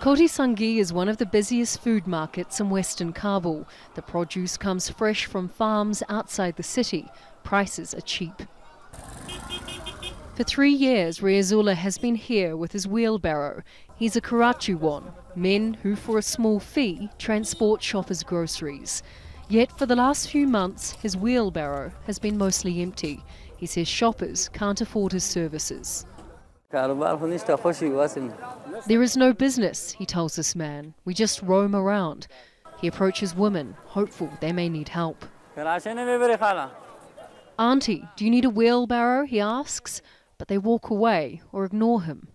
Koti Sangi is one of the busiest food markets in western Kabul. The produce comes fresh from farms outside the city. Prices are cheap. For 3 years, RIAZULLAH has been here with his wheelbarrow. He's a Karachiwan, men who for a small fee transport shoppers' groceries. Yet for the last few months, his wheelbarrow has been mostly empty. He says shoppers can't afford his services. There is no business, he tells this man. We just roam around. He approaches women, hopeful they may need help. Auntie, do you need a wheelbarrow? He asks, but they walk away or ignore him.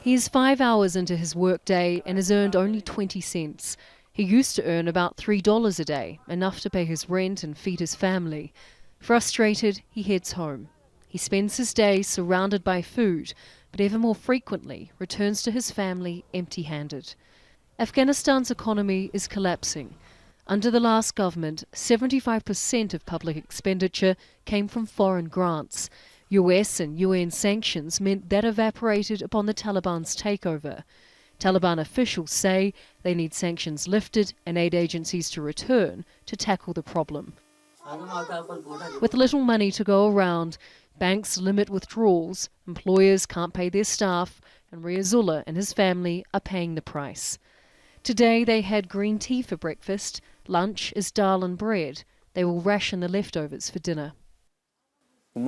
He is 5 hours into his workday and has earned only 20 cents. He used to earn about $3 a day, enough to pay his rent and feed his family. Frustrated, he heads home. He spends his day surrounded by food, but ever more frequently returns to his family empty-handed. Afghanistan's economy is collapsing. Under the last government, 75% of public expenditure came from foreign grants. US and UN sanctions meant that evaporated upon the Taliban's takeover. Taliban officials say they need sanctions lifted and aid agencies to return to tackle the problem. With little money to go around, banks limit withdrawals, employers can't pay their staff, and RIAZULLAH and his family are paying the price. Today they had green tea for breakfast, lunch is dal and bread. They will ration the leftovers for dinner. I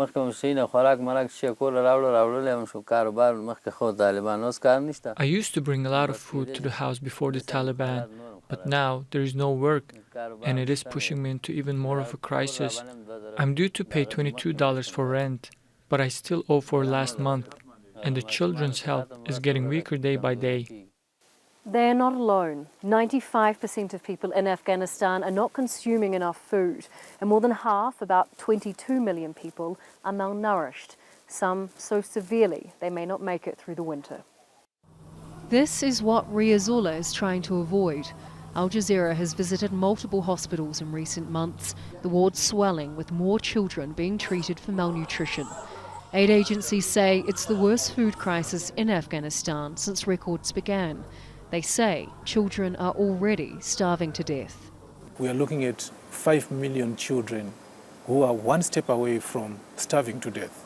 used to bring a lot of food to the house before the Taliban, but now there is no work, and it is pushing me into even more of a crisis. I'm due to pay $22 for rent, but I still owe for last month, and the children's health is getting weaker day by day. They are not alone. 95% of people in Afghanistan are not consuming enough food, and more than half, about 22 million people, are malnourished, some so severely they may not make it through the winter. This is what RIAZULLAH is trying to avoid. Jazeera has visited multiple hospitals in recent months, the wards swelling with more children being treated for malnutrition. Aid agencies say it's the worst food crisis in Afghanistan since records began. They say children are already starving to death. We are looking at 5 million children who are one step away from starving to death.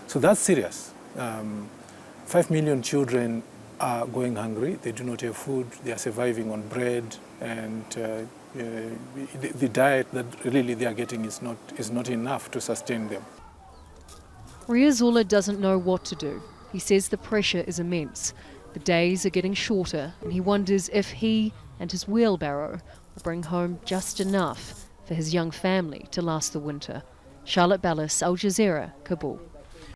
So that's serious. 5 million children are going hungry. They do not have food. They are surviving on bread, and the diet that really they are getting is not enough to sustain them. RIAZULLAH doesn't know what to do. He says the pressure is immense. The days are getting shorter, and he wonders if he and his wheelbarrow will bring home just enough for his young family to last the winter. Bellis, Al Jazeera, Kabul.